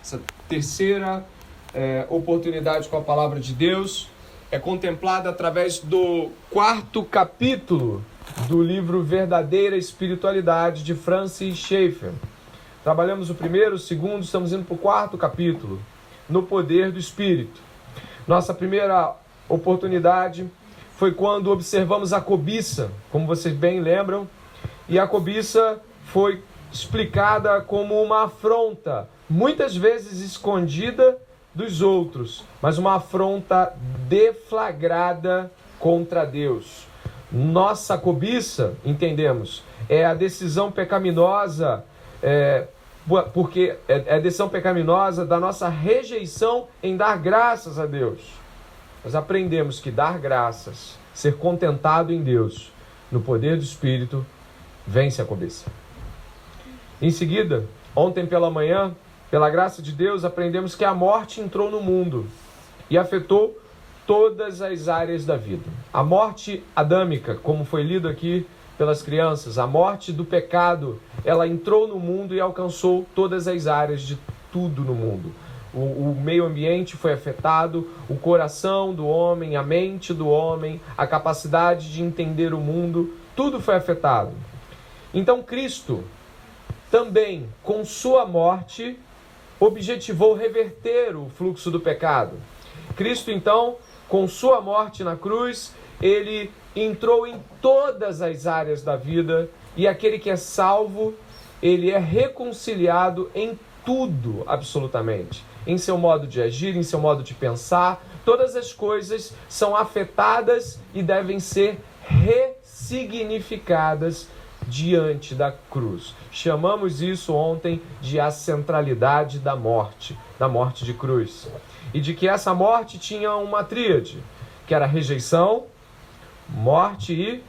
Essa terceira oportunidade com a palavra de Deus é contemplada através do 4º capítulo do livro Verdadeira Espiritualidade, de Francis Schaeffer. Trabalhamos o primeiro, o segundo, estamos indo para o 4º capítulo, no poder do Espírito. Nossa primeira oportunidade foi quando observamos a cobiça, como vocês bem lembram, e a cobiça foi explicada como uma afronta, muitas vezes escondida dos outros, mas uma afronta deflagrada contra Deus. Nossa cobiça, entendemos, é a decisão pecaminosa, porque é a decisão pecaminosa da nossa rejeição em dar graças a Deus. Nós aprendemos que dar graças, ser contentado em Deus, no poder do Espírito, vence a cobiça. Em seguida, ontem pela manhã, pela graça de Deus, aprendemos que a morte entrou no mundo e afetou todas as áreas da vida. A morte adâmica, como foi lido aqui pelas crianças, a morte do pecado, ela entrou no mundo e alcançou todas as áreas de tudo no mundo. O meio ambiente foi afetado, o coração do homem, a mente do homem, a capacidade de entender o mundo, tudo foi afetado. Então Cristo também, com sua morte, objetivou reverter o fluxo do pecado. Cristo, então, com sua morte na cruz, ele entrou em todas as áreas da vida, e aquele que é salvo, ele é reconciliado em tudo, absolutamente. Em seu modo de agir, em seu modo de pensar, todas as coisas são afetadas e devem ser ressignificadas diante da cruz. Chamamos isso ontem de a centralidade da morte de cruz. E de que essa morte tinha uma tríade, que era rejeição, morte e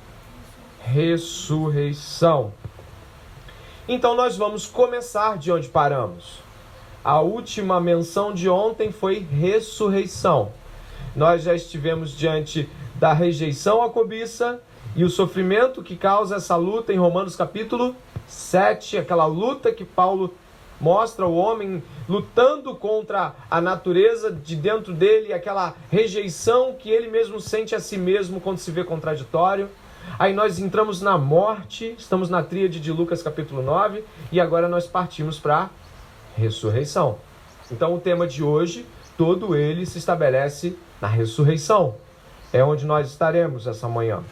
ressurreição. Então nós vamos começar de onde paramos. A última menção de ontem foi ressurreição. Nós já estivemos diante da rejeição à cobiça e o sofrimento que causa essa luta em Romanos capítulo 7, aquela luta que Paulo mostra o homem lutando contra a natureza de dentro dele, aquela rejeição que ele mesmo sente a si mesmo quando se vê contraditório. Aí nós entramos na morte, estamos na tríade de Lucas capítulo 9, e agora nós partimos para a ressurreição. Então o tema de hoje, todo ele se estabelece na ressurreição. É onde nós estaremos essa manhã.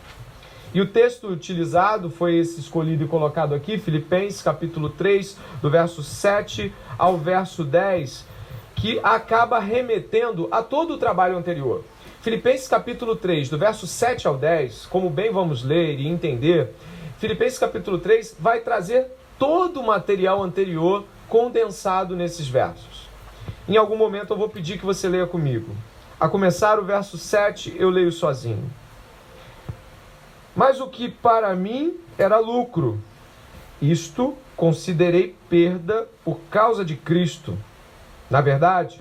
E o texto utilizado foi esse escolhido e colocado aqui, Filipenses capítulo 3, do verso 7 ao verso 10, que acaba remetendo a todo o trabalho anterior. Filipenses capítulo 3, do verso 7 ao 10, como bem vamos ler e entender, Filipenses capítulo 3 vai trazer todo o material anterior condensado nesses versos. Em algum momento eu vou pedir que você leia comigo. A começar o verso 7, eu leio sozinho. Mas o que para mim era lucro, isto considerei perda por causa de Cristo. Na verdade,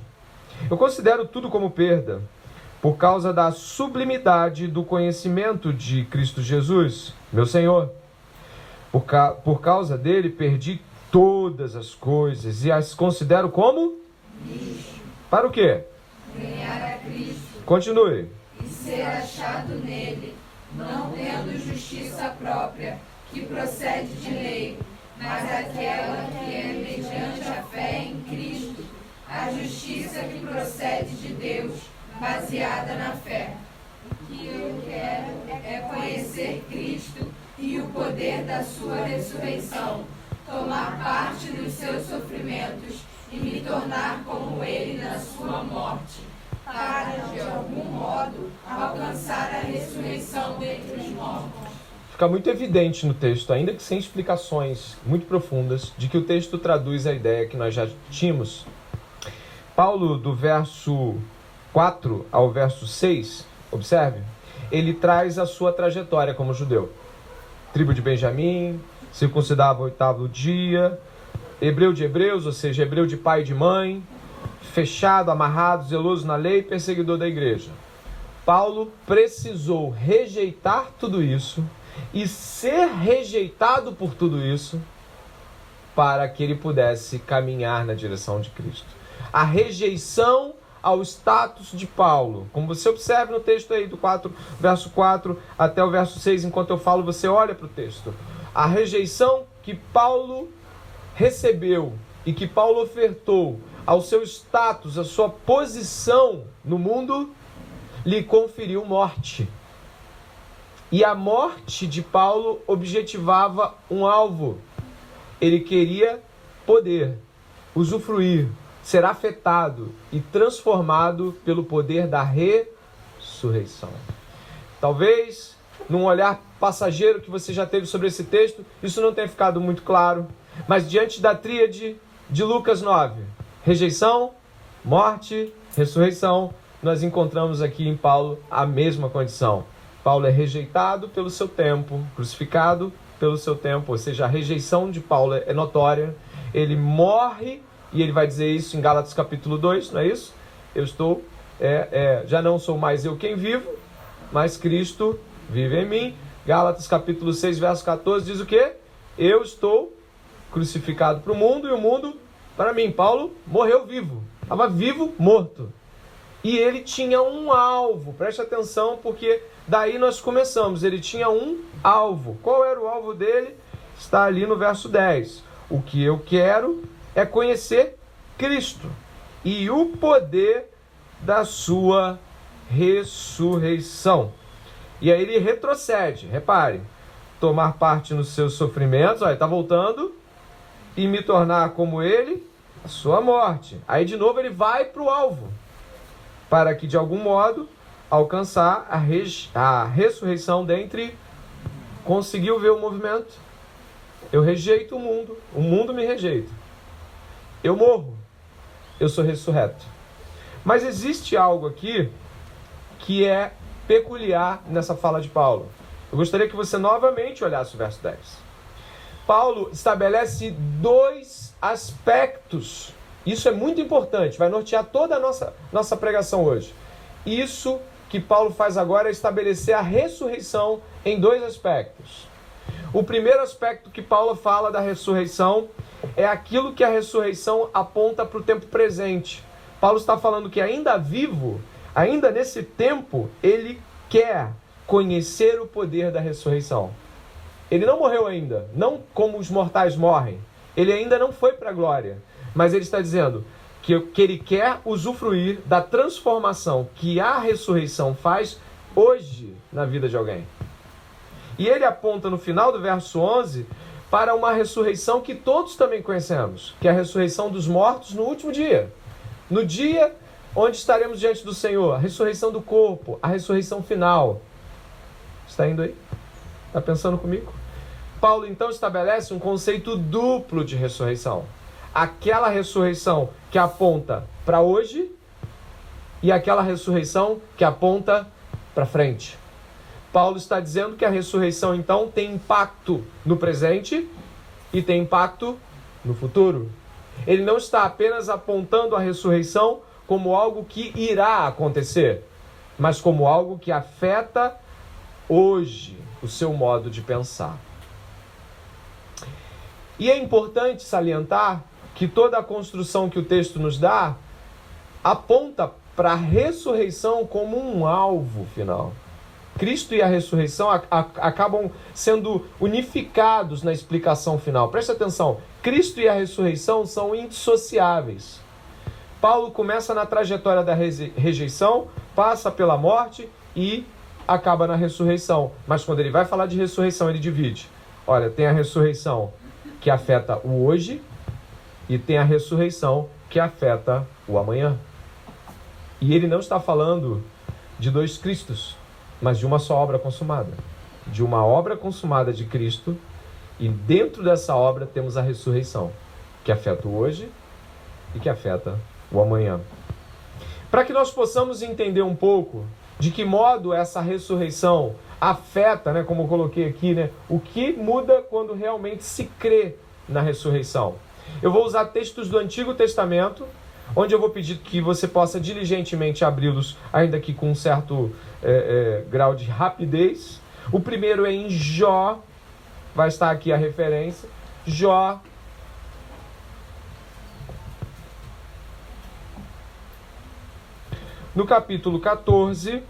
eu considero tudo como perda, por causa da sublimidade do conhecimento de Cristo Jesus, meu Senhor. Por causa dele, perdi todas as coisas e as considero como lixo. Para o quê? Ganhar a Cristo. Continue. E ser achado nele, não tendo justiça própria, que procede de lei, mas aquela que é mediante a fé em Cristo, a justiça que procede de Deus, baseada na fé. O que eu quero é conhecer Cristo e o poder da sua ressurreição, tomar parte dos seus sofrimentos e me tornar como ele na sua morte, para, de algum modo, alcançar a ressurreição dentre os mortos. Fica muito evidente no texto, ainda que sem explicações muito profundas, de que o texto traduz a ideia que nós já tínhamos. Paulo, do verso 4 ao verso 6, observe, ele traz a sua trajetória como judeu. Tribo de Benjamim, circuncidava o 8º dia, hebreu de hebreus, ou seja, hebreu de pai e de mãe, fechado, amarrado, zeloso na lei, perseguidor da igreja. Paulo precisou rejeitar tudo isso e ser rejeitado por tudo isso para que ele pudesse caminhar na direção de Cristo. A rejeição ao status de Paulo, como você observa no texto aí do verso 4 até o verso 6, enquanto eu falo, você olha para o texto. A rejeição que Paulo recebeu e que Paulo ofertou ao seu status, à sua posição no mundo, lhe conferiu morte. E a morte de Paulo objetivava um alvo. Ele queria poder, usufruir, ser afetado e transformado pelo poder da ressurreição. Talvez, num olhar passageiro que você já teve sobre esse texto, isso não tenha ficado muito claro, mas diante da tríade de Lucas 9, rejeição, morte, ressurreição, nós encontramos aqui em Paulo a mesma condição. Paulo é rejeitado pelo seu tempo, crucificado pelo seu tempo, ou seja, a rejeição de Paulo é notória, ele morre. E ele vai dizer isso em Gálatas capítulo 2, não é isso? Eu estou, já não sou mais eu quem vivo, mas Cristo vive em mim. Gálatas capítulo 6, verso 14 diz o quê? Eu estou crucificado para o mundo e o mundo para mim. Paulo morreu vivo, estava vivo, morto. E ele tinha um alvo, preste atenção, porque daí nós começamos. Ele tinha um alvo. Qual era o alvo dele? Está ali no verso 10. O que eu quero é conhecer Cristo e o poder da sua ressurreição. E aí ele retrocede, repare, tomar parte nos seus sofrimentos, olha, está voltando, e me tornar como ele, a sua morte. Aí de novo ele vai para o alvo, para que de algum modo alcançar a ressurreição dentre. Conseguiu ver o movimento? Eu rejeito o mundo me rejeita. Eu morro, eu sou ressurreto. Mas existe algo aqui que é peculiar nessa fala de Paulo. Eu gostaria que você novamente olhasse o verso 10. Paulo estabelece dois aspectos. Isso é muito importante, vai nortear toda a nossa pregação hoje. Isso que Paulo faz agora é estabelecer a ressurreição em dois aspectos. O primeiro aspecto que Paulo fala da ressurreição é aquilo que a ressurreição aponta para o tempo presente. Paulo está falando que ainda vivo, ainda nesse tempo, ele quer conhecer o poder da ressurreição. Ele não morreu ainda, não como os mortais morrem. Ele ainda não foi para a glória. Mas ele está dizendo que ele quer usufruir da transformação que a ressurreição faz hoje na vida de alguém. E ele aponta no final do verso 11 para uma ressurreição que todos também conhecemos, que é a ressurreição dos mortos no último dia. No dia onde estaremos diante do Senhor, a ressurreição do corpo, a ressurreição final. Está indo aí? Está pensando comigo? Paulo então estabelece um conceito duplo de ressurreição. Aquela ressurreição que aponta para hoje e aquela ressurreição que aponta para frente. Paulo está dizendo que a ressurreição, então, tem impacto no presente e tem impacto no futuro. Ele não está apenas apontando a ressurreição como algo que irá acontecer, mas como algo que afeta hoje o seu modo de pensar. E é importante salientar que toda a construção que o texto nos dá aponta para a ressurreição como um alvo final. Cristo e a ressurreição acabam sendo unificados na explicação final. Preste atenção, Cristo e a ressurreição são indissociáveis. Paulo começa na trajetória da rejeição, passa pela morte e acaba na ressurreição. Mas quando ele vai falar de ressurreição, ele divide. Olha, tem a ressurreição que afeta o hoje e tem a ressurreição que afeta o amanhã. E ele não está falando de dois Cristos, mas de uma só obra consumada. De uma obra consumada de Cristo, e dentro dessa obra temos a ressurreição, que afeta o hoje e que afeta o amanhã. Para que nós possamos entender um pouco de que modo essa ressurreição afeta, como eu coloquei aqui, o que muda quando realmente se crê na ressurreição. Eu vou usar textos do Antigo Testamento, onde eu vou pedir que você possa diligentemente abri-los, ainda que com um certo grau de rapidez. O primeiro é em Jó, vai estar aqui a referência. Jó, no capítulo 14,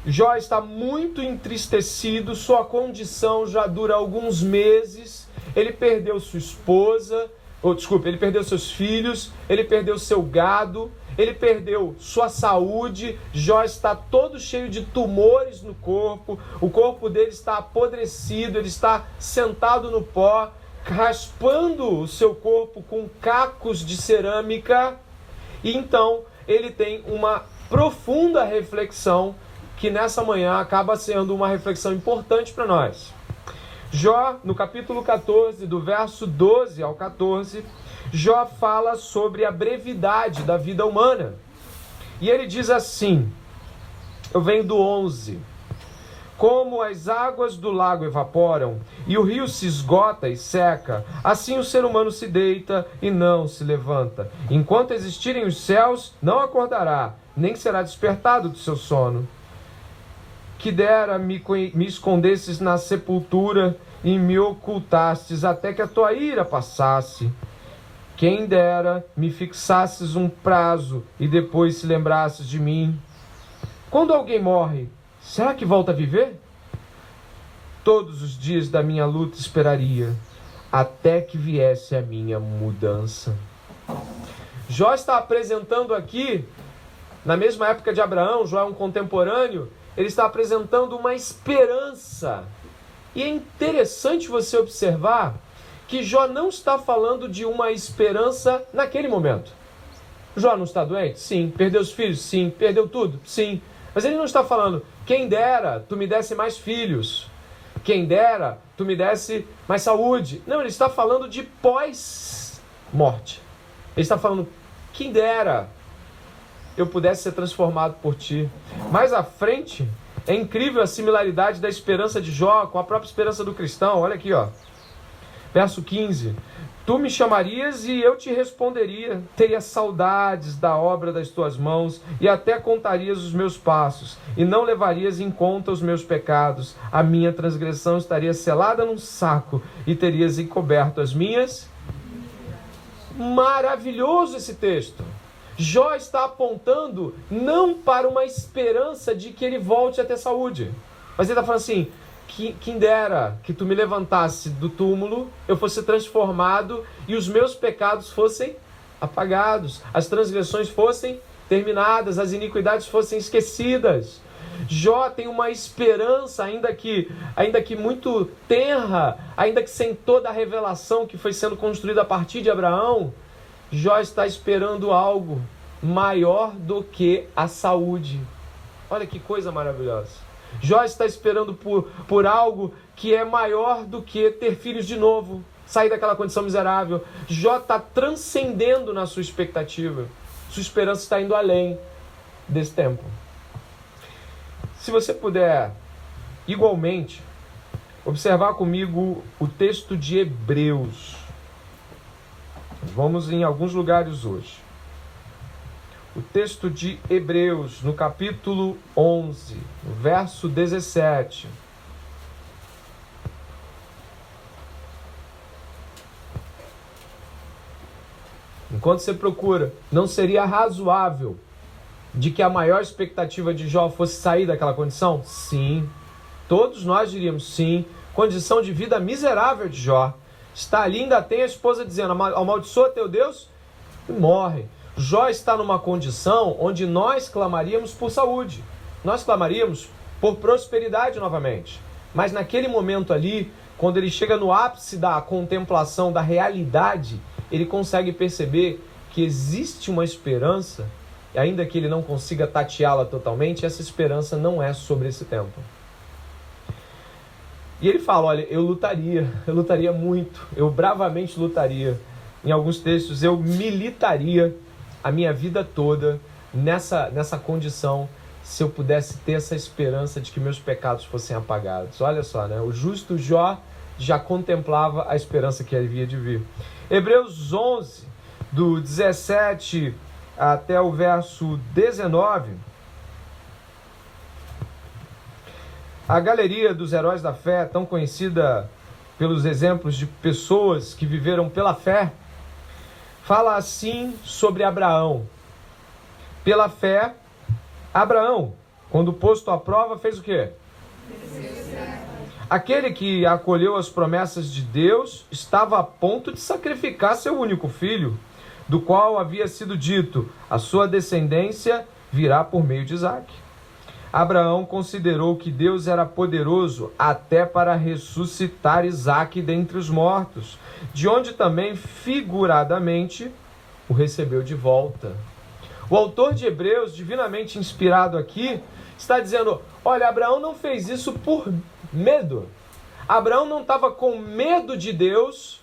Jó está muito entristecido, sua condição já dura alguns meses, ele perdeu sua esposa, ele perdeu seus filhos, ele perdeu seu gado, ele perdeu sua saúde. Jó está todo cheio de tumores no corpo, o corpo dele está apodrecido, ele está sentado no pó, raspando o seu corpo com cacos de cerâmica. E então ele tem uma profunda reflexão, que nessa manhã acaba sendo uma reflexão importante para nós. Jó, no capítulo 14, do verso 12 ao 14, Jó fala sobre a brevidade da vida humana. E ele diz assim, eu venho do 11: como as águas do lago evaporam, e o rio se esgota e seca, assim o ser humano se deita e não se levanta. Enquanto existirem os céus, não acordará, nem será despertado do seu sono. Que dera me escondesses na sepultura e me ocultastes até que a tua ira passasse. Quem dera me fixasses um prazo e depois se lembrasses de mim. Quando alguém morre, será que volta a viver? Todos os dias da minha luta esperaria, até que viesse a minha mudança. Jó está apresentando aqui, na mesma época de Abraão, Jó é um contemporâneo, ele está apresentando uma esperança. E é interessante você observar que Jó não está falando de uma esperança naquele momento. Jó não está doente? Sim. Perdeu os filhos? Sim. Perdeu tudo? Sim. Mas ele não está falando, quem dera tu me desse mais filhos. Quem dera tu me desse mais saúde. Não, ele está falando de pós-morte. Ele está falando, quem dera eu pudesse ser transformado por ti. Mais à frente, é incrível a similaridade da esperança de Jó com a própria esperança do cristão. Olha aqui, ó. Verso 15. Tu me chamarias e eu te responderia. Teria saudades da obra das tuas mãos e até contarias os meus passos. E não levarias em conta os meus pecados. A minha transgressão estaria selada num saco e terias encoberto as minhas. Maravilhoso esse texto. Jó está apontando não para uma esperança de que ele volte a ter saúde. Mas ele está falando assim, quem dera que tu me levantasse do túmulo, eu fosse transformado e os meus pecados fossem apagados, as transgressões fossem terminadas, as iniquidades fossem esquecidas. Jó tem uma esperança, ainda que muito tenra, ainda que sem toda a revelação que foi sendo construída a partir de Abraão. Jó está esperando algo maior do que a saúde. Olha que coisa maravilhosa. Jó está esperando por algo que é maior do que ter filhos de novo, sair daquela condição miserável. Jó está transcendendo na sua expectativa. Sua esperança está indo além desse tempo. Se você puder, igualmente, observar comigo o texto de Hebreus. Vamos em alguns lugares hoje. O texto de Hebreus, no capítulo 11, no verso 17. Enquanto você procura, não seria razoável de que a maior expectativa de Jó fosse sair daquela condição? Sim. Todos nós diríamos sim. Condição de vida miserável de Jó. Está ali, ainda tem a esposa dizendo, amaldiçoa teu Deus e morre. Jó está numa condição onde nós clamaríamos por saúde. Nós clamaríamos por prosperidade novamente. Mas naquele momento ali, quando ele chega no ápice da contemplação da realidade, ele consegue perceber que existe uma esperança, e ainda que ele não consiga tateá-la totalmente, essa esperança não é sobre esse tempo. E ele fala, olha, eu lutaria muito, eu bravamente lutaria. Em alguns textos, eu militaria a minha vida toda nessa condição, se eu pudesse ter essa esperança de que meus pecados fossem apagados. Olha só, né? O justo Jó já contemplava a esperança que havia de vir. Hebreus 11, do 17 até o verso 19... A galeria dos heróis da fé, tão conhecida pelos exemplos de pessoas que viveram pela fé, fala assim sobre Abraão. Pela fé, Abraão, quando posto à prova, fez o quê? Aquele que acolheu as promessas de Deus estava a ponto de sacrificar seu único filho, do qual havia sido dito: a sua descendência virá por meio de Isaque. Abraão considerou que Deus era poderoso até para ressuscitar Isaque dentre os mortos, de onde também figuradamente o recebeu de volta. O autor de Hebreus, divinamente inspirado aqui, está dizendo: olha, Abraão não fez isso por medo. Abraão não estava com medo de Deus,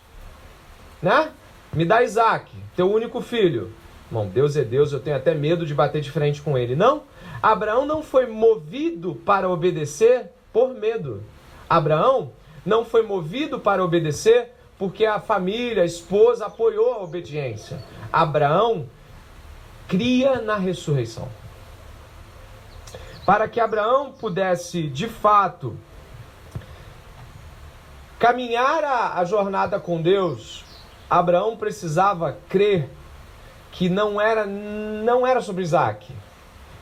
né? Me dá Isaque, teu único filho. Bom, Deus é Deus, eu tenho até medo de bater de frente com ele. Não, Abraão não foi movido para obedecer por medo. Abraão não foi movido para obedecer porque a família, a esposa apoiou a obediência. Abraão cria na ressurreição. Para que Abraão pudesse, de fato, caminhar a jornada com Deus, Abraão precisava crer que não era sobre Isaque.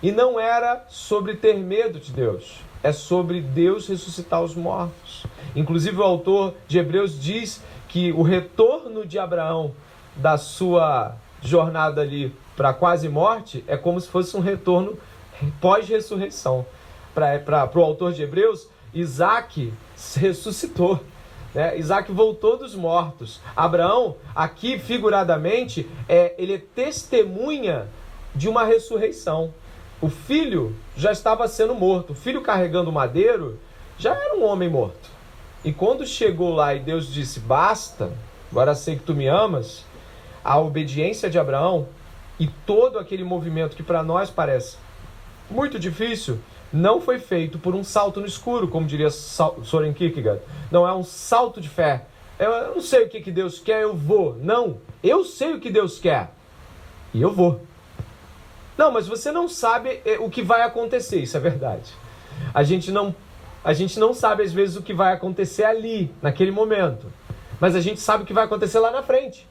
E não era sobre ter medo de Deus. É sobre Deus ressuscitar os mortos. Inclusive o autor de Hebreus diz que o retorno de Abraão da sua jornada ali para quase morte é como se fosse um retorno pós-ressurreição. Para o autor de Hebreus, Isaque ressuscitou. Isaque voltou dos mortos. Abraão, aqui figuradamente, ele é testemunha de uma ressurreição. O filho já estava sendo morto. O filho carregando o madeiro já era um homem morto. E quando chegou lá e Deus disse: basta, agora sei que tu me amas, a obediência de Abraão e todo aquele movimento que para nós parece muito difícil, não foi feito por um salto no escuro, como diria Soren Kierkegaard. Não é um salto de fé. Eu não sei o que Deus quer, eu vou. Não, eu sei o que Deus quer e eu vou. Não, mas você não sabe o que vai acontecer, isso é verdade. A gente não sabe às vezes o que vai acontecer ali, naquele momento. Mas a gente sabe o que vai acontecer lá na frente.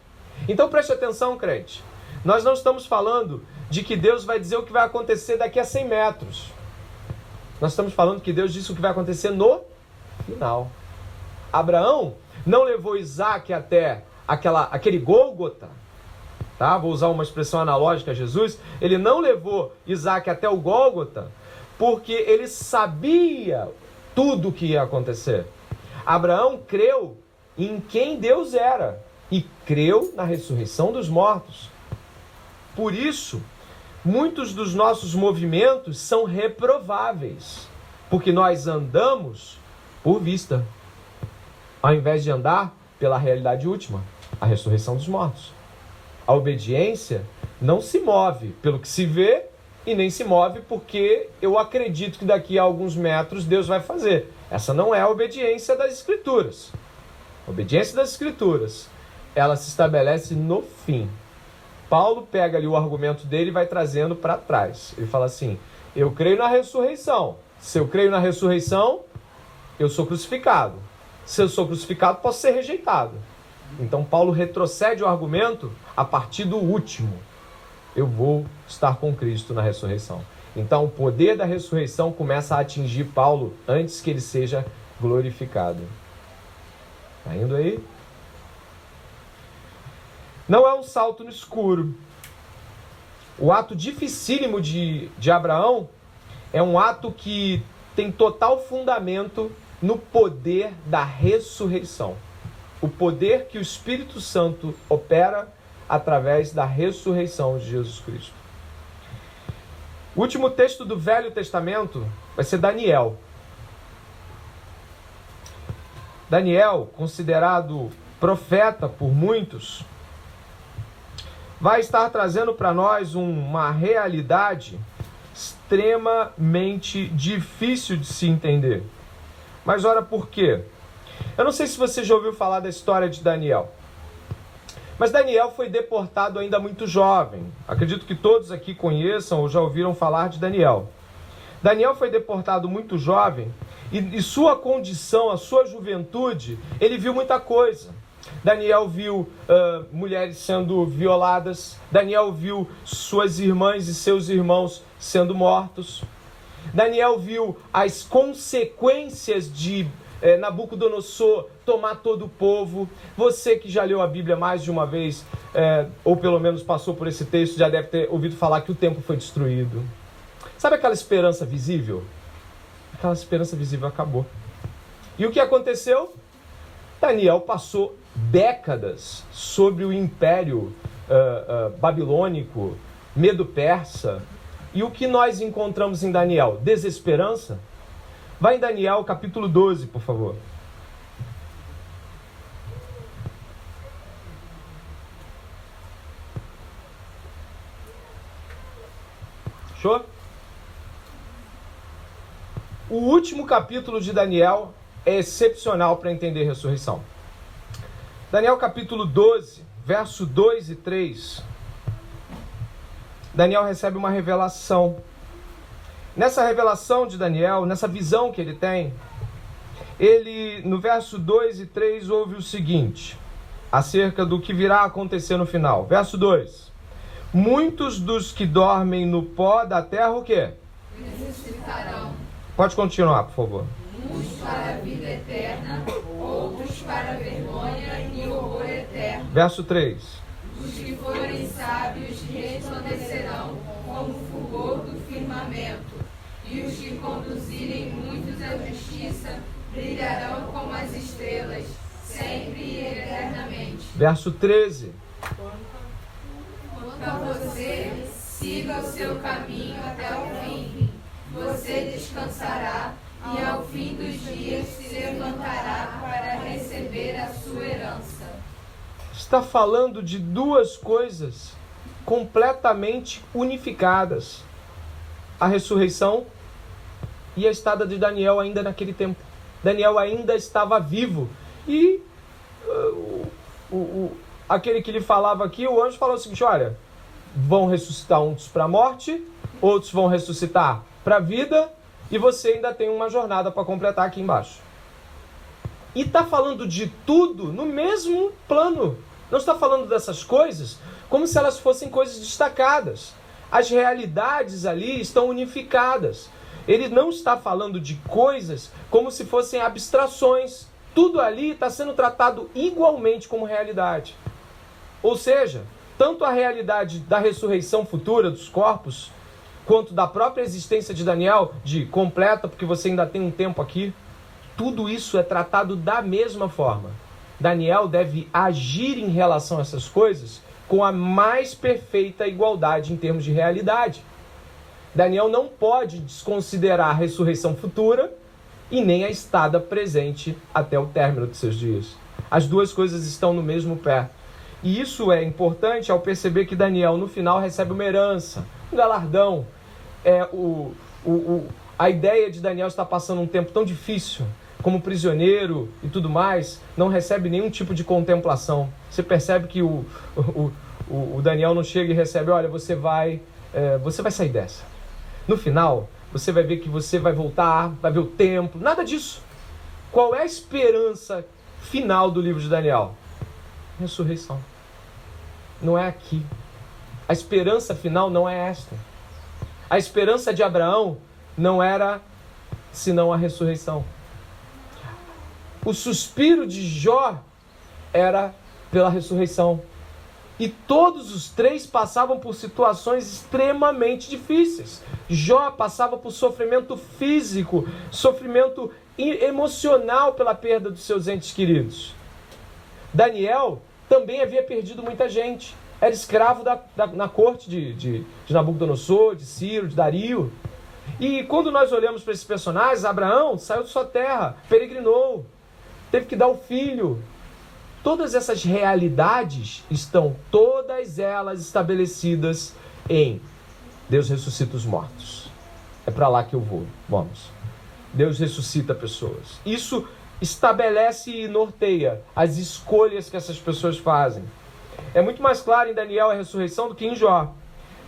Então preste atenção, crente. Nós não estamos falando de que Deus vai dizer o que vai acontecer daqui a 100 metros. Nós estamos falando que Deus disse o que vai acontecer no final. Abraão não levou Isaque até aquele Gólgota. Tá? Vou usar uma expressão analógica a Jesus. Ele não levou Isaque até o Gólgota porque ele sabia tudo o que ia acontecer. Abraão creu em quem Deus era e creu na ressurreição dos mortos. Por isso, muitos dos nossos movimentos são reprováveis, porque nós andamos por vista, ao invés de andar pela realidade última, a ressurreição dos mortos. A obediência não se move pelo que se vê e nem se move porque eu acredito que daqui a alguns metros Deus vai fazer. Essa não é a obediência das Escrituras. A obediência das Escrituras, ela se estabelece no fim. Paulo pega ali o argumento dele e vai trazendo para trás. Ele fala assim: eu creio na ressurreição. Se eu creio na ressurreição, eu sou crucificado. Se eu sou crucificado, posso ser rejeitado. Então Paulo retrocede o argumento a partir do último. Eu vou estar com Cristo na ressurreição. Então o poder da ressurreição começa a atingir Paulo antes que ele seja glorificado. Está indo aí? Não é um salto no escuro. O ato dificílimo de Abraão é um ato que tem total fundamento no poder da ressurreição. O poder que o Espírito Santo opera através da ressurreição de Jesus Cristo. O último texto do Velho Testamento vai ser Daniel. Daniel, considerado profeta por muitos, vai estar trazendo para nós uma realidade extremamente difícil de se entender. Mas ora, por quê? Eu não sei se você já ouviu falar da história de Daniel. Mas Daniel foi deportado ainda muito jovem. Acredito que todos aqui conheçam ou já ouviram falar de Daniel. Daniel foi deportado muito jovem e sua condição, a sua juventude, ele viu muita coisa. Daniel viu mulheres sendo violadas. Daniel viu suas irmãs e seus irmãos sendo mortos. Daniel viu as consequências de Nabucodonosor tomar todo o povo. Você que já leu a Bíblia mais de uma vez, ou pelo menos passou por esse texto, já deve ter ouvido falar que o templo foi destruído. Sabe aquela esperança visível? Aquela esperança visível acabou. E o que aconteceu? Daniel passou décadas sobre o império babilônico, medo-persa. E o que nós encontramos em Daniel? Desesperança? Vai em Daniel capítulo 12, por favor. Show? O último capítulo de Daniel é excepcional para entender a ressurreição. Daniel capítulo 12, verso 2 e 3. Daniel recebe uma revelação. Nessa revelação de Daniel, nessa visão que ele tem, ele, no verso 2 e 3, ouve o seguinte, acerca do que virá a acontecer no final. Verso 2. Muitos dos que dormem no pó da terra, o quê? Ressuscitarão. Pode continuar, por favor. Uns para a vida eterna, outros para a vergonha e horror eterno. Verso 3. Os que forem sábios resplandecerão como o fulgor do firmamento, e os que conduzirem muitos à justiça brilharão como as estrelas, sempre e eternamente. Verso 13. Quanto a você, siga o seu caminho até o fim. Você descansará e ao fim dos dias se levantará para receber a sua herança. Está falando de duas coisas completamente unificadas. A ressurreição e a estada de Daniel ainda naquele tempo. Daniel ainda estava vivo. E aquele que lhe falava aqui, o anjo falou o seguinte, olha, vão ressuscitar uns para a morte, outros vão ressuscitar para a vida, e você ainda tem uma jornada para completar aqui embaixo. E está falando de tudo no mesmo plano. Não está falando dessas coisas como se elas fossem coisas destacadas. As realidades ali estão unificadas. Ele não está falando de coisas como se fossem abstrações. Tudo ali está sendo tratado igualmente como realidade. Ou seja, tanto a realidade da ressurreição futura dos corpos, quanto da própria existência de Daniel, de completa, porque você ainda tem um tempo aqui, tudo isso é tratado da mesma forma. Daniel deve agir em relação a essas coisas com a mais perfeita igualdade em termos de realidade. Daniel não pode desconsiderar a ressurreição futura e nem a estada presente até o término de seus dias. As duas coisas estão no mesmo pé. E isso é importante ao perceber que Daniel, no final, recebe uma herança, um galardão. A ideia de Daniel estar passando um tempo tão difícil, como prisioneiro e tudo mais, não recebe nenhum tipo de contemplação. Você percebe que o Daniel não chega e recebe, olha, você vai sair dessa. No final, você vai ver que você vai voltar, vai ver o templo, nada disso. Qual é a esperança final do livro de Daniel? Ressurreição. Não é aqui. A esperança final não é esta. A esperança de Abraão não era senão a ressurreição. O suspiro de Jó era pela ressurreição. E todos os três passavam por situações extremamente difíceis. Jó passava por sofrimento físico, sofrimento emocional pela perda dos seus entes queridos. Daniel também havia perdido muita gente. Era escravo na corte de Nabucodonosor, de Ciro, de Dario. E quando nós olhamos para esses personagens, Abraão saiu de sua terra, peregrinou, teve que dar o filho. Todas essas realidades estão todas elas estabelecidas em Deus ressuscita os mortos. É para lá que eu vou. Vamos. Deus ressuscita pessoas. Isso estabelece e norteia as escolhas que essas pessoas fazem. É muito mais claro em Daniel a ressurreição do que em Jó.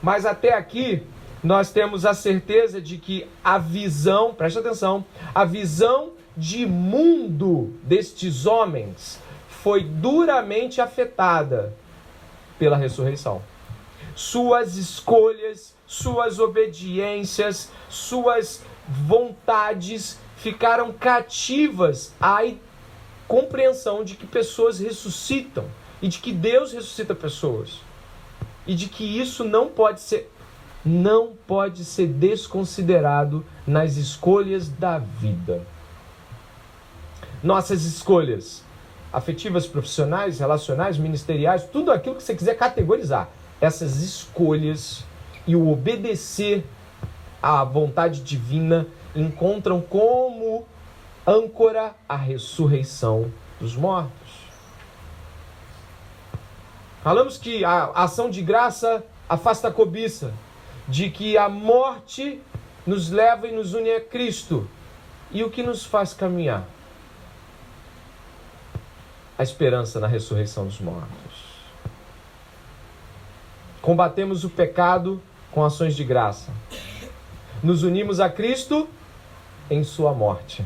Mas até aqui nós temos a certeza de que a visão, preste atenção, a visão de mundo destes homens foi duramente afetada pela ressurreição. Suas escolhas, suas obediências, suas vontades ficaram cativas à compreensão de que pessoas ressuscitam e de que Deus ressuscita pessoas e de que isso não pode ser desconsiderado nas escolhas da vida. Nossas escolhas afetivas, profissionais, relacionais, ministeriais, tudo aquilo que você quiser categorizar, essas escolhas e o obedecer à vontade divina encontram como âncora a ressurreição dos mortos. Falamos que a ação de graça afasta a cobiça, de que a morte nos leva e nos une a Cristo. E o que nos faz caminhar? A esperança na ressurreição dos mortos. Combatemos o pecado com ações de graça. Nos unimos a Cristo em sua morte.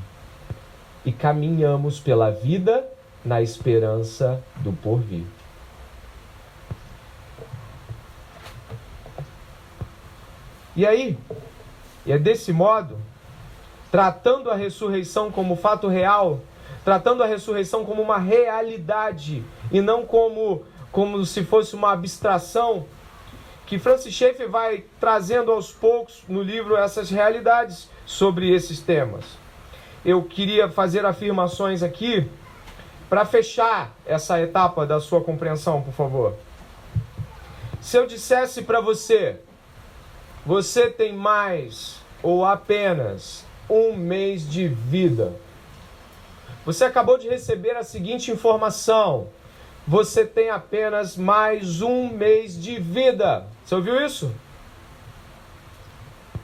E caminhamos pela vida na esperança do porvir. E aí, é desse modo, tratando a ressurreição como fato real, tratando a ressurreição como uma realidade e não como se fosse uma abstração, que Francis Schaeffer vai trazendo aos poucos no livro essas realidades sobre esses temas. Eu queria fazer afirmações aqui para fechar essa etapa da sua compreensão, por favor. Se eu dissesse para você, você tem mais ou apenas um mês de vida. Você acabou de receber a seguinte informação: você tem apenas mais um mês de vida. Você ouviu isso?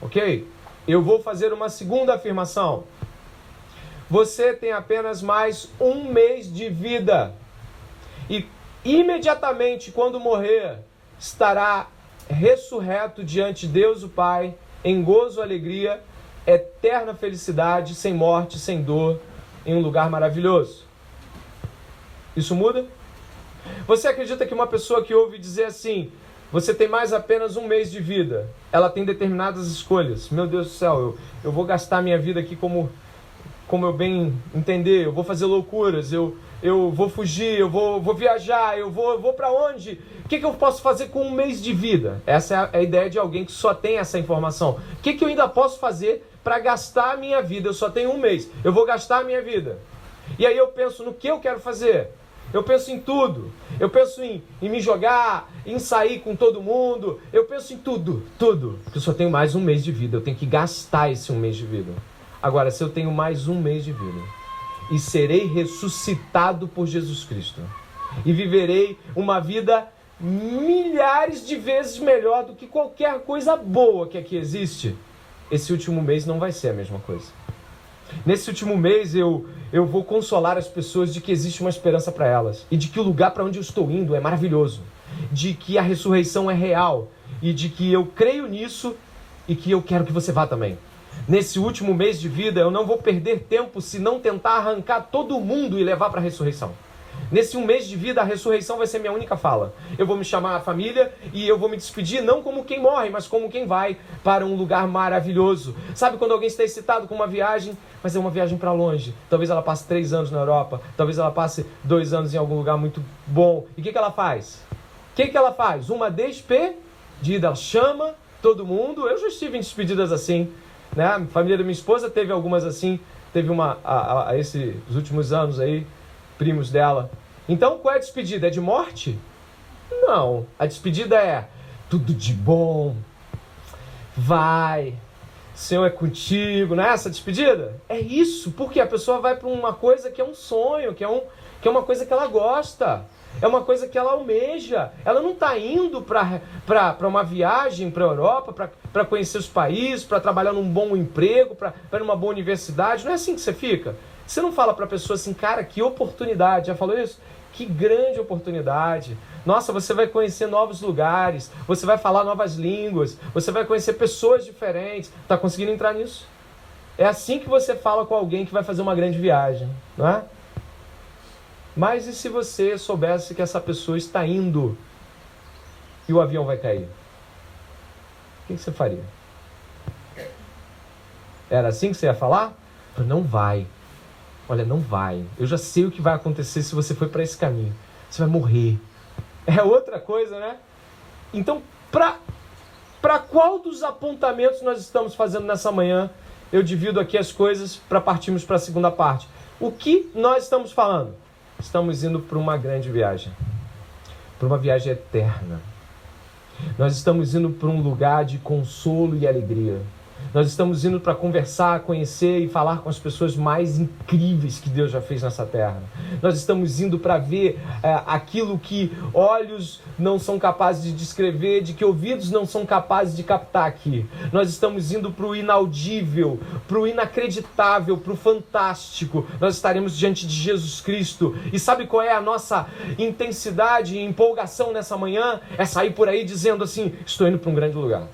Ok? Eu vou fazer uma segunda afirmação. Você tem apenas mais um mês de vida. E imediatamente, quando morrer, estará ressurreto diante de Deus o Pai, em gozo, alegria, eterna felicidade, sem morte, sem dor, em um lugar maravilhoso. Isso muda? Você acredita que uma pessoa que ouve dizer assim, você tem mais apenas um mês de vida, ela tem determinadas escolhas? Meu Deus do céu, eu vou gastar minha vida aqui como eu bem entender, eu vou fazer loucuras, eu vou fugir, eu vou viajar, eu vou para onde? O que eu posso fazer com um mês de vida? Essa é a ideia de alguém que só tem essa informação. O que eu ainda posso fazer para gastar a minha vida? Eu só tenho um mês, eu vou gastar a minha vida. E aí eu penso no que eu quero fazer. Eu penso em tudo. Eu penso em me jogar, em sair com todo mundo. Eu penso em tudo. Porque eu só tenho mais um mês de vida. Eu tenho que gastar esse um mês de vida. Agora, se eu tenho mais um mês de vida e serei ressuscitado por Jesus Cristo e viverei uma vida milhares de vezes melhor do que qualquer coisa boa que aqui existe, esse último mês não vai ser a mesma coisa. Nesse último mês eu vou consolar as pessoas de que existe uma esperança para elas e de que o lugar para onde eu estou indo é maravilhoso, de que a ressurreição é real e de que eu creio nisso e que eu quero que você vá também. Nesse último mês de vida eu não vou perder tempo se não tentar arrancar todo mundo e levar para a ressurreição. Nesse um mês de vida, a ressurreição vai ser minha única fala. Eu vou me chamar a família e eu vou me despedir não como quem morre, mas como quem vai para um lugar maravilhoso. Sabe quando alguém está excitado com uma viagem, mas é uma viagem para longe? Talvez ela passe 3 anos na Europa, talvez ela passe 2 anos em algum lugar muito bom. E o que ela faz? Ela faz? Uma despedida. Ela chama todo mundo. Eu já estive em despedidas assim, né? A família da minha esposa teve algumas assim. Teve uma esses últimos anos aí, primos dela. Então, qual é a despedida? É de morte? Não. A despedida é tudo de bom. Vai. O Senhor é contigo. Não é essa a despedida? É isso. Porque a pessoa vai para uma coisa que é um sonho, que é uma coisa que ela gosta. É uma coisa que ela almeja. Ela não está indo para uma viagem para a Europa, para conhecer os países, para trabalhar num bom emprego, para ir numa boa universidade. Não é assim que você fica. Você não fala para a pessoa assim, cara, que oportunidade. Já falou isso? Que grande oportunidade. Nossa, você vai conhecer novos lugares, você vai falar novas línguas, você vai conhecer pessoas diferentes. Está conseguindo entrar nisso? É assim que você fala com alguém que vai fazer uma grande viagem, não é? Mas e se você soubesse que essa pessoa está indo e o avião vai cair? O que você faria? Era assim que você ia falar? Não vai. Olha, não vai. Eu já sei o que vai acontecer se você for para esse caminho. Você vai morrer. É outra coisa, né? Então, para qual dos apontamentos nós estamos fazendo nessa manhã? Eu divido aqui as coisas para partirmos para a segunda parte. O que nós estamos falando? Estamos indo para uma grande viagem. Para uma viagem eterna. Nós estamos indo para um lugar de consolo e alegria. Nós estamos indo para conversar, conhecer e falar com as pessoas mais incríveis que Deus já fez nessa terra. Nós estamos indo para ver aquilo que olhos não são capazes de descrever, de que ouvidos não são capazes de captar aqui. Nós estamos indo para o inaudível, para o inacreditável, para o fantástico. Nós estaremos diante de Jesus Cristo. E sabe qual é a nossa intensidade e empolgação nessa manhã? É sair por aí dizendo assim, estou indo para um grande lugar.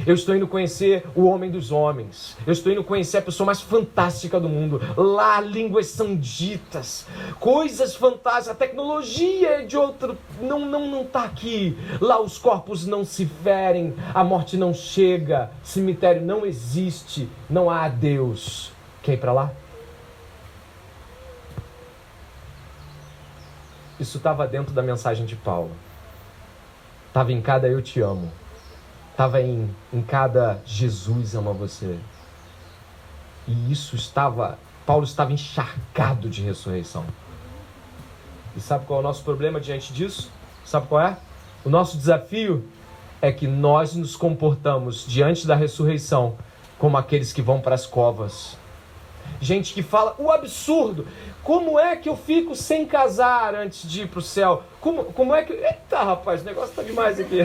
Eu estou indo conhecer o homem dos homens. Eu estou indo conhecer a pessoa mais fantástica do mundo. Lá línguas são ditas, coisas fantásticas. A tecnologia é de outro, não está aqui. Lá os corpos não se ferem, a morte não chega, cemitério não existe, não há Deus. Quer ir para lá? Isso estava dentro da mensagem de Paulo. Estava em cada eu te amo. Estava em cada Jesus ama você. E isso Paulo estava encharcado de ressurreição. E sabe qual é o nosso problema diante disso? Sabe qual é? O nosso desafio é que nós nos comportamos diante da ressurreição como aqueles que vão para as covas. Gente que fala o absurdo. Como é que eu fico sem casar antes de ir para o céu? Como é que... Eita, rapaz, o negócio está demais aqui.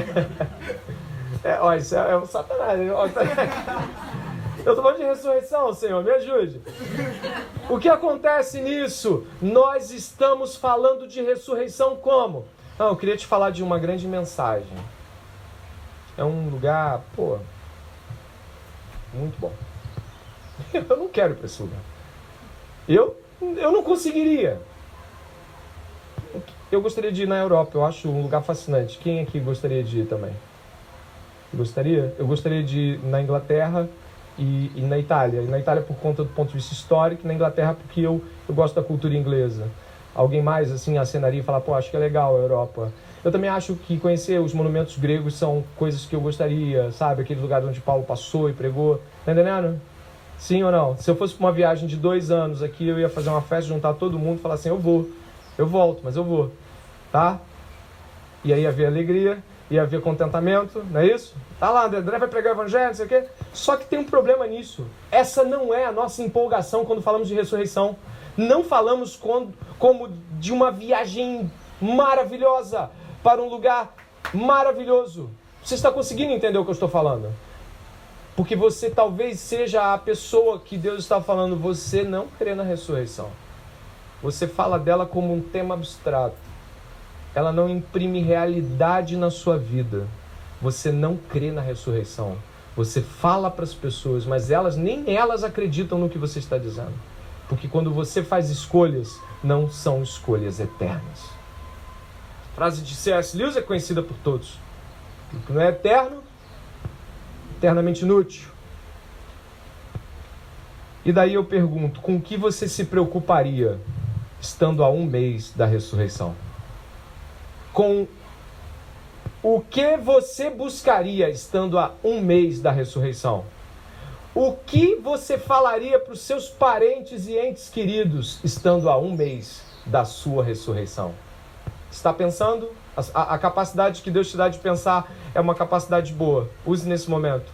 Isso é um satanás. Eu estou falando de ressurreição, Senhor, me ajude. O que acontece nisso? Nós estamos falando de ressurreição como? Não, eu queria te falar de uma grande mensagem. É um lugar, muito bom. Eu não quero ir para esse lugar. Eu não conseguiria. Eu gostaria de ir na Europa, eu acho um lugar fascinante. Quem aqui gostaria de ir também? Gostaria? Eu gostaria de ir na Inglaterra e na Itália. E na Itália por conta do ponto de vista histórico, e na Inglaterra porque eu gosto da cultura inglesa. Alguém mais assim acenaria e falar, acho que é legal a Europa. Eu também acho que conhecer os monumentos gregos são coisas que eu gostaria, sabe? Aquele lugar onde Paulo passou e pregou. Tá entendendo? Sim ou não? Se eu fosse para uma viagem de 2 anos aqui, eu ia fazer uma festa, juntar todo mundo e falar assim, eu volto, mas eu vou. Tá? E aí ia haver alegria, ia haver contentamento, não é isso? Tá lá, André vai pregar o evangelho, não sei o quê. Só que tem um problema nisso. Essa não é a nossa empolgação quando falamos de ressurreição. Não falamos como de uma viagem maravilhosa para um lugar maravilhoso. Você está conseguindo entender o que eu estou falando? Porque você talvez seja a pessoa que Deus está falando, você não crê na ressurreição. Você fala dela como um tema abstrato. Ela não imprime realidade na sua vida. Você não crê na ressurreição. Você fala para as pessoas, mas nem elas acreditam no que você está dizendo. Porque quando você faz escolhas, não são escolhas eternas. A frase de C.S. Lewis é conhecida por todos. O que não é eterno, eternamente inútil. E daí eu pergunto, com o que você se preocuparia estando a 1 mês da ressurreição? Com o que você buscaria estando a 1 mês da ressurreição? O que você falaria para os seus parentes e entes queridos estando a 1 mês da sua ressurreição? Está pensando? A capacidade que Deus te dá de pensar é uma capacidade boa. Use nesse momento.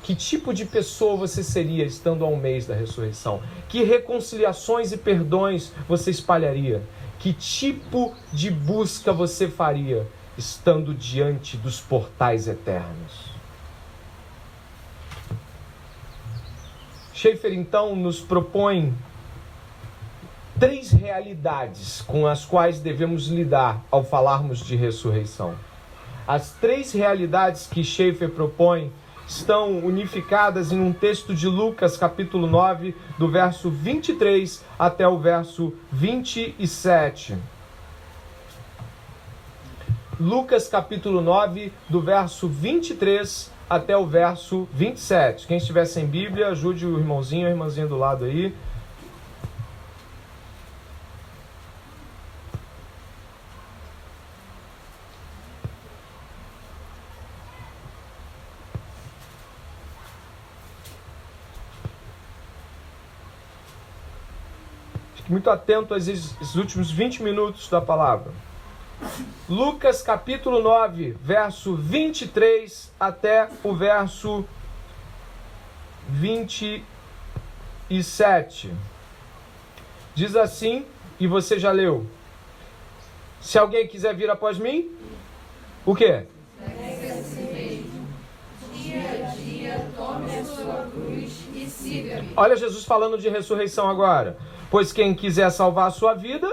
Que tipo de pessoa você seria estando a 1 mês da ressurreição? Que reconciliações e perdões você espalharia? Que tipo de busca você faria estando diante dos portais eternos? Schaeffer, então, nos propõe 3 realidades com as quais devemos lidar ao falarmos de ressurreição. As 3 realidades que Schaeffer propõe estão unificadas em um texto de Lucas, capítulo 9, do verso 23 até o verso 27. Lucas, capítulo 9, do verso 23 até o verso 27. Quem estiver sem Bíblia, ajude o irmãozinho, a irmãzinha do lado aí. Muito atento a esses últimos 20 minutos da palavra. Lucas capítulo 9, verso 23 até o verso 27. Diz assim, e você já leu: se alguém quiser vir após mim, o quê? Dia a dia, tome a sua cruz e siga-me. Olha Jesus falando de ressurreição agora. Pois quem quiser salvar a sua vida,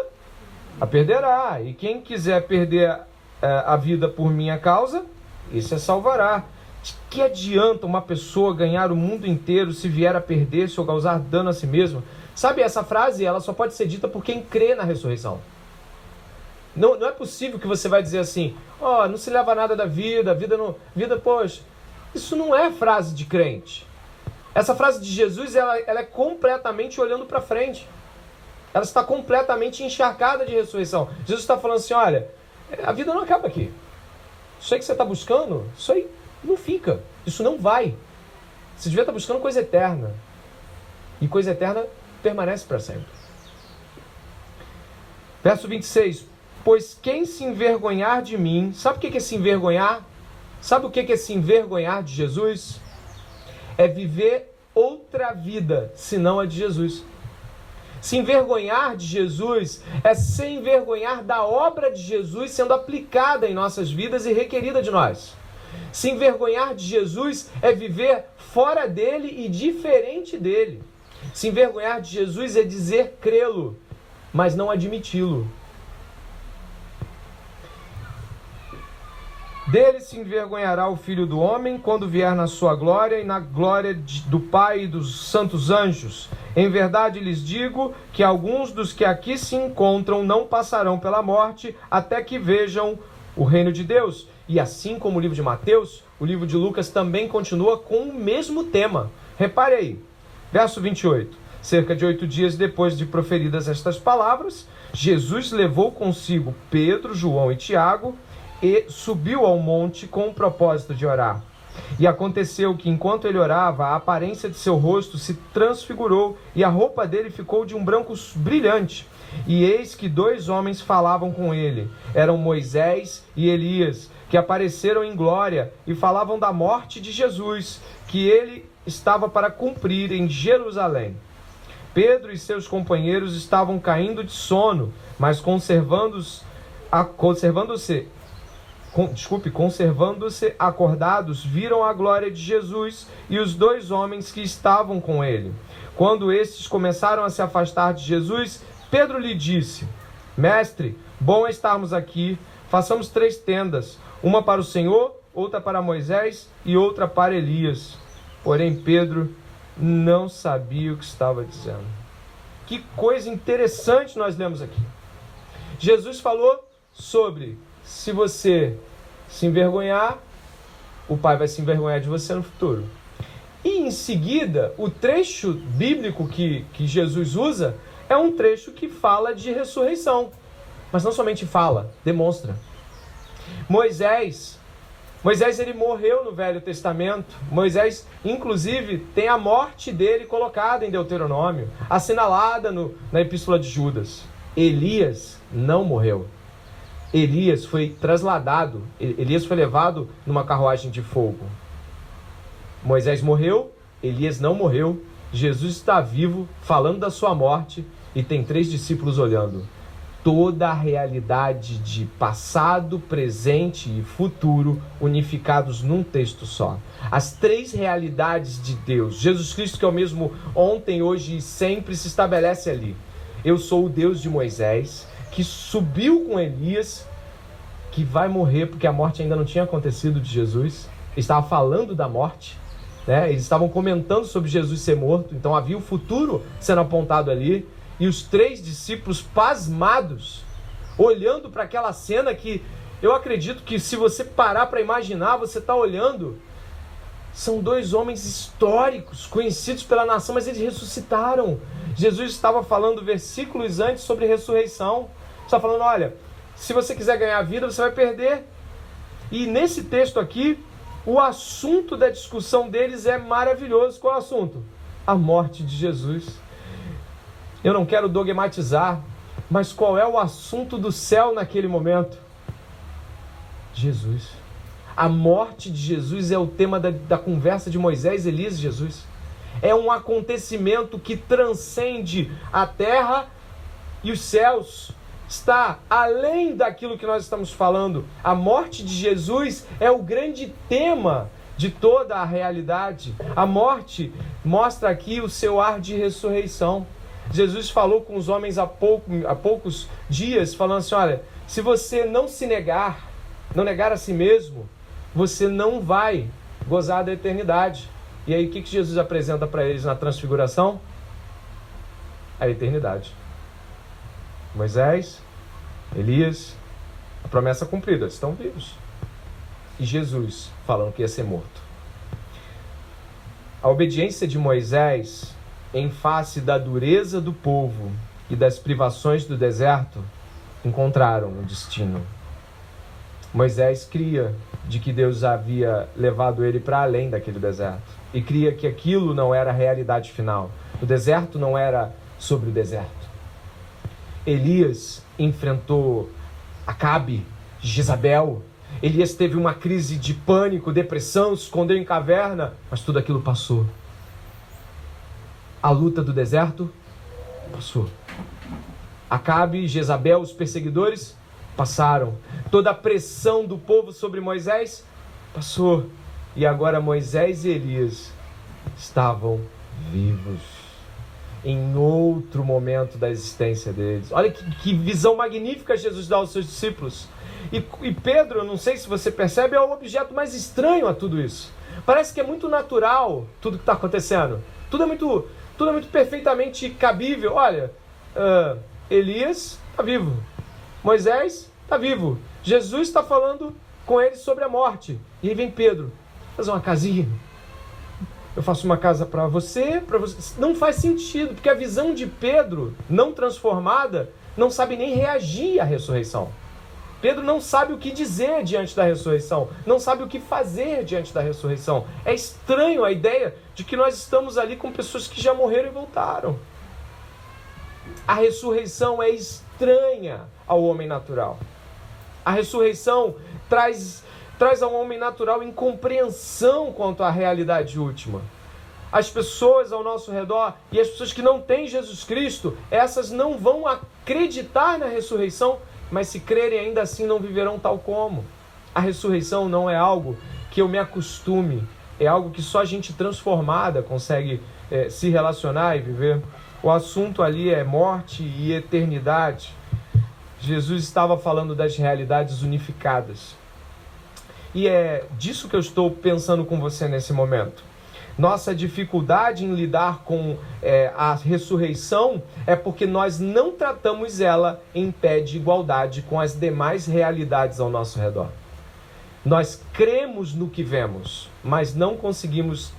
a perderá. E quem quiser perder a vida por minha causa, esse a salvará. De que adianta uma pessoa ganhar o mundo inteiro se vier a perder-se ou causar dano a si mesmo? Sabe, essa frase ela só pode ser dita por quem crê na ressurreição. Não é possível que você vai dizer assim, não se leva nada da vida, poxa. Isso não é frase de crente. Essa frase de Jesus, ela é completamente olhando para frente. Ela está completamente encharcada de ressurreição. Jesus está falando assim, olha, a vida não acaba aqui. Isso aí que você está buscando, isso aí não fica. Isso não vai. Você devia estar buscando coisa eterna. E coisa eterna permanece para sempre. Verso 26. Pois quem se envergonhar de mim... Sabe o que é se envergonhar? Sabe o que é se envergonhar de Jesus? É viver outra vida, senão a de Jesus. Se envergonhar de Jesus é se envergonhar da obra de Jesus sendo aplicada em nossas vidas e requerida de nós. Se envergonhar de Jesus é viver fora dele e diferente dele. Se envergonhar de Jesus é dizer crê-lo, mas não admiti-lo. Dele se envergonhará o Filho do Homem quando vier na sua glória e na glória do Pai e dos santos anjos. Em verdade lhes digo que alguns dos que aqui se encontram não passarão pela morte até que vejam o reino de Deus. E assim como o livro de Mateus, o livro de Lucas também continua com o mesmo tema. Repare aí, verso 28. Cerca de 8 dias depois de proferidas estas palavras, Jesus levou consigo Pedro, João e Tiago e subiu ao monte com o propósito de orar. E aconteceu que, enquanto ele orava, a aparência de seu rosto se transfigurou e a roupa dele ficou de um branco brilhante. E eis que 2 homens falavam com ele. Eram Moisés e Elias, que apareceram em glória e falavam da morte de Jesus, que ele estava para cumprir em Jerusalém. Pedro e seus companheiros estavam caindo de sono, mas conservando-se acordados, viram a glória de Jesus e os 2 homens que estavam com ele. Quando estes começaram a se afastar de Jesus, Pedro lhe disse: Mestre, bom é estarmos aqui. Façamos 3 tendas, uma para o Senhor, outra para Moisés e outra para Elias. Porém, Pedro não sabia o que estava dizendo. Que coisa interessante nós lemos aqui. Jesus falou sobre: se você se envergonhar, o Pai vai se envergonhar de você no futuro. E em seguida, o trecho bíblico que Jesus usa é um trecho que fala de ressurreição. Mas não somente fala, demonstra. Moisés ele morreu no Velho Testamento. Moisés, inclusive, tem a morte dele colocada em Deuteronômio, assinalada na Epístola de Judas. Elias não morreu. Elias foi trasladado, Elias foi levado numa carruagem de fogo. Moisés morreu, Elias não morreu, Jesus está vivo, falando da sua morte, e tem 3 discípulos olhando. Toda a realidade de passado, presente e futuro unificados num texto só. As 3 realidades de Deus. Jesus Cristo, que é o mesmo ontem, hoje e sempre, se estabelece ali. Eu sou o Deus de Moisés, que subiu com Elias, que vai morrer porque a morte ainda não tinha acontecido de Jesus. Ele estava falando da morte. né? Eles estavam comentando sobre Jesus ser morto, então havia o futuro sendo apontado ali, e os 3 discípulos pasmados, olhando para aquela cena que eu acredito que se você parar para imaginar, você está olhando, são 2 homens históricos, conhecidos pela nação, mas eles ressuscitaram. Jesus estava falando versículos antes sobre ressurreição, está falando, olha, se você quiser ganhar a vida, você vai perder. E nesse texto aqui, o assunto da discussão deles é maravilhoso. Qual é o assunto? A morte de Jesus. Eu não quero dogmatizar, mas qual é o assunto do céu naquele momento? Jesus. A morte de Jesus é o tema da conversa de Moisés, Elias e Jesus. É um acontecimento que transcende a terra e os céus. Está além daquilo que nós estamos falando. A morte de Jesus é o grande tema de toda a realidade. A morte mostra aqui o seu ar de ressurreição. Jesus falou com os homens há poucos dias, falando assim, olha, se você não se negar, não negar a si mesmo, você não vai gozar da eternidade. E aí o que Jesus apresenta para eles na transfiguração? A eternidade. Moisés, Elias, a promessa cumprida, estão vivos. E Jesus falando que ia ser morto. A obediência de Moisés, em face da dureza do povo e das privações do deserto, encontraram um destino. Moisés cria de que Deus havia levado ele para além daquele deserto. E cria que aquilo não era a realidade final. O deserto não era sobre o deserto. Elias enfrentou Acabe, Jezabel. Elias teve uma crise de pânico, depressão, se escondeu em caverna, mas tudo aquilo passou. A luta do deserto passou. Acabe, Jezabel, os perseguidores passaram. Toda a pressão do povo sobre Moisés passou. E agora Moisés e Elias estavam vivos em outro momento da existência deles. Olha que visão magnífica Jesus dá aos seus discípulos. E Pedro, não sei se você percebe, é o objeto mais estranho a tudo isso. Parece que é muito natural tudo que está acontecendo. Tudo é muito perfeitamente cabível. Olha, Elias está vivo. Moisés está vivo. Jesus está falando com eles sobre a morte. E aí vem Pedro, fazer uma casinha. Eu faço uma casa para você. Não faz sentido, porque a visão de Pedro, não transformada, não sabe nem reagir à ressurreição. Pedro não sabe o que dizer diante da ressurreição, não sabe o que fazer diante da ressurreição. É estranho a ideia de que nós estamos ali com pessoas que já morreram e voltaram. A ressurreição é estranha ao homem natural. A ressurreição traz ao homem natural incompreensão quanto à realidade última. As pessoas ao nosso redor e as pessoas que não têm Jesus Cristo, essas não vão acreditar na ressurreição, mas se crerem ainda assim não viverão tal como. A ressurreição não é algo que eu me acostume, é algo que só gente transformada consegue se relacionar e viver. O assunto ali é morte e eternidade. Jesus estava falando das realidades unificadas. E é disso que eu estou pensando com você nesse momento. Nossa dificuldade em lidar com a ressurreição é porque nós não tratamos ela em pé de igualdade com as demais realidades ao nosso redor. Nós cremos no que vemos, mas não conseguimos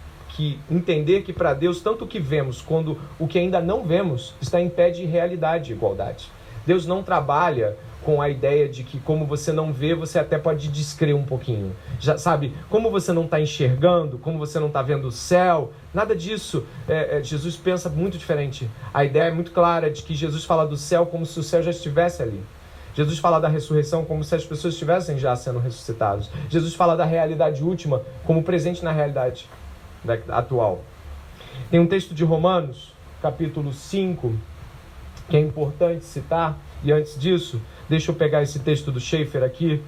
entender que para Deus, tanto o que vemos quanto o que ainda não vemos está em pé de realidade e igualdade. Deus não trabalha com a ideia de que como você não vê, você até pode descrer um pouquinho. Já sabe, como você não está enxergando, como você não está vendo o céu, nada disso. Jesus pensa muito diferente. A ideia é muito clara de que Jesus fala do céu como se o céu já estivesse ali. Jesus fala da ressurreição como se as pessoas estivessem já sendo ressuscitadas. Jesus fala da realidade última como presente na realidade atual. Tem um texto de Romanos, capítulo 5, que é importante citar. E antes disso, deixa eu pegar esse texto do Schaeffer aqui,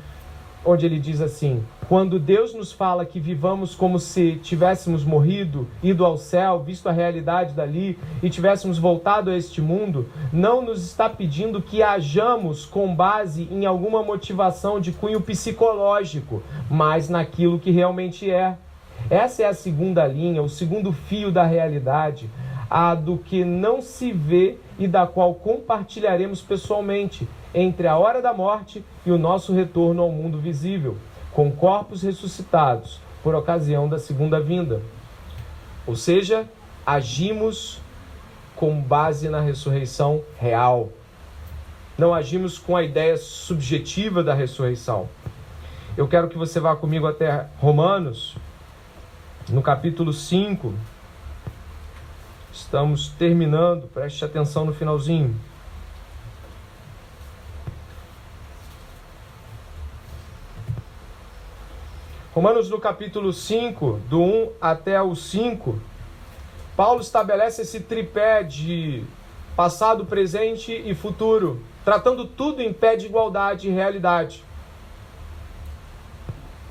onde ele diz assim: quando Deus nos fala que vivamos como se tivéssemos morrido, ido ao céu, visto a realidade dali e tivéssemos voltado a este mundo, não nos está pedindo que hajamos com base em alguma motivação de cunho psicológico, mas naquilo que realmente é. Essa é a segunda linha, o segundo fio da realidade, a do que não se vê e da qual compartilharemos pessoalmente entre a hora da morte e o nosso retorno ao mundo visível, com corpos ressuscitados por ocasião da segunda vinda. Ou seja, agimos com base na ressurreição real. Não agimos com a ideia subjetiva da ressurreição. Eu quero que você vá comigo até Romanos, no capítulo 5. Estamos terminando, preste atenção no finalzinho. Romanos no capítulo 5, do 1 até o 5, Paulo estabelece esse tripé de passado, presente e futuro, tratando tudo em pé de igualdade e realidade.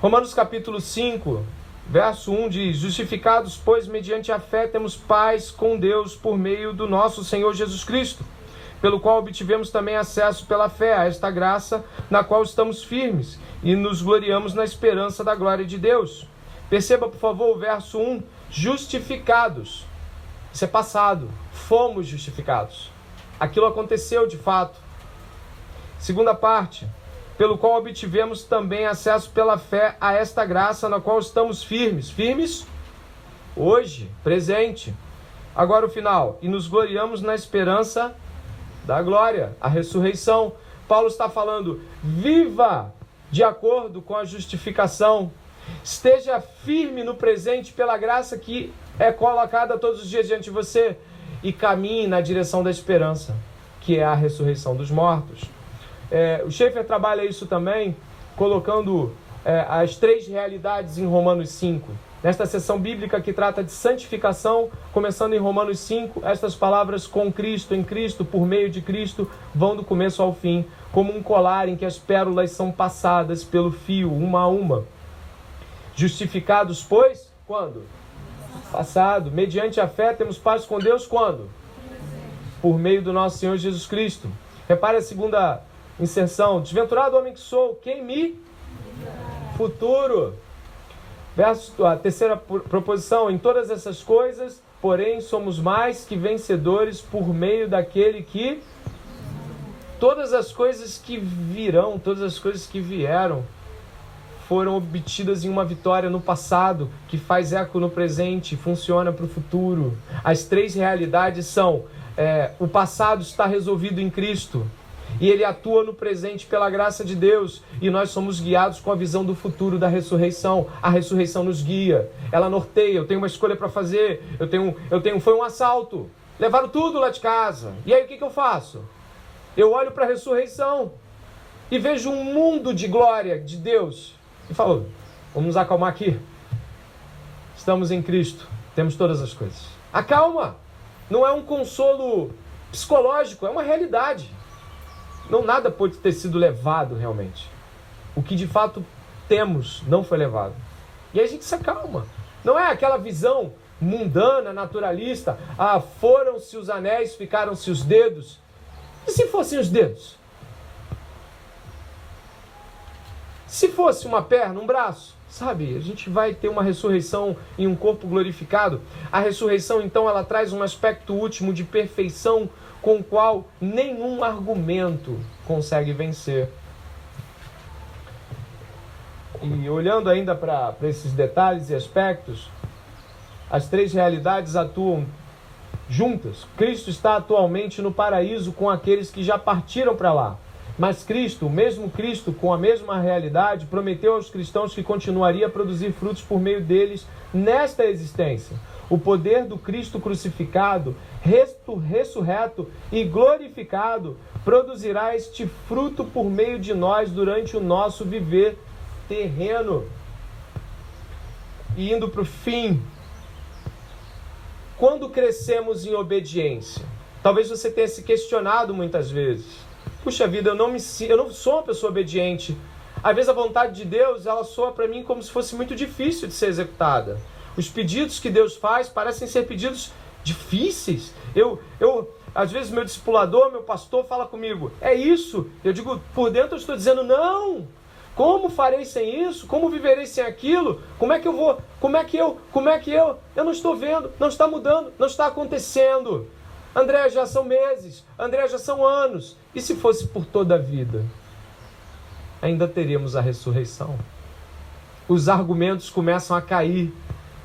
Romanos capítulo 5, verso 1 diz: justificados, pois, mediante a fé, temos paz com Deus por meio do nosso Senhor Jesus Cristo, pelo qual obtivemos também acesso pela fé a esta graça na qual estamos firmes e nos gloriamos na esperança da glória de Deus. Perceba, por favor, o verso 1, justificados. Isso é passado, fomos justificados. Aquilo aconteceu de fato. Segunda parte, pelo qual obtivemos também acesso pela fé a esta graça na qual estamos firmes. Firmes hoje, presente. Agora o final, e nos gloriamos na esperança da glória, a ressurreição. Paulo está falando, viva de acordo com a justificação. Esteja firme no presente pela graça que é colocada todos os dias diante de você e caminhe na direção da esperança, que é a ressurreição dos mortos. O Schaeffer trabalha isso também, colocando as três realidades em Romanos 5. Nesta seção bíblica que trata de santificação, começando em Romanos 5, estas palavras com Cristo, em Cristo, por meio de Cristo, vão do começo ao fim, como um colar em que as pérolas são passadas pelo fio, uma a uma. Justificados, pois, quando? Passado. Mediante a fé temos paz com Deus, quando? Por meio do nosso Senhor Jesus Cristo. Repare a segunda inserção. Desventurado homem que sou, quem me? Futuro. A terceira proposição, em todas essas coisas, porém, somos mais que vencedores por meio daquele que... Todas as coisas que virão, todas as coisas que vieram, foram obtidas em uma vitória no passado, que faz eco no presente, funciona para o futuro. As três realidades são, o passado está resolvido em Cristo, e ele atua no presente pela graça de Deus, e nós somos guiados com a visão do futuro da ressurreição. A ressurreição nos guia, ela norteia. Eu tenho uma escolha para fazer, foi um assalto, levaram tudo lá de casa, e aí o que eu faço? Eu olho para a ressurreição e vejo um mundo de glória de Deus e falo, vamos nos acalmar aqui, estamos em Cristo, temos todas as coisas. Acalma, não é um consolo psicológico, é uma realidade. Não, nada pode ter sido levado realmente. O que de fato temos não foi levado. E aí a gente se acalma. Não é aquela visão mundana, naturalista. Foram-se os anéis, ficaram-se os dedos. E se fossem os dedos? Se fosse uma perna, um braço, sabe? A gente vai ter uma ressurreição em um corpo glorificado. A ressurreição, então, ela traz um aspecto último de perfeição com o qual nenhum argumento consegue vencer. E olhando ainda para esses detalhes e aspectos, as três realidades atuam juntas. Cristo está atualmente no paraíso com aqueles que já partiram para lá. Mas Cristo, o mesmo Cristo, com a mesma realidade, prometeu aos cristãos que continuaria a produzir frutos por meio deles nesta existência. O poder do Cristo crucificado, ressurreto e glorificado, produzirá este fruto por meio de nós durante o nosso viver terreno. E indo para o fim, quando crescemos em obediência, talvez você tenha se questionado muitas vezes. Puxa vida, eu não sou uma pessoa obediente. Às vezes a vontade de Deus, ela soa para mim como se fosse muito difícil de ser executada. Os pedidos que Deus faz parecem ser pedidos difíceis. Às vezes meu discipulador, meu pastor fala comigo, é isso. Eu digo, por dentro eu estou dizendo, não, Como farei sem isso? Como viverei sem aquilo? Como é que eu vou? Como é que eu? Eu não estou vendo, não está mudando, não está acontecendo. André, já são meses, André, já são anos. E se fosse por toda a vida? Ainda teríamos a ressurreição. Os argumentos começam a cair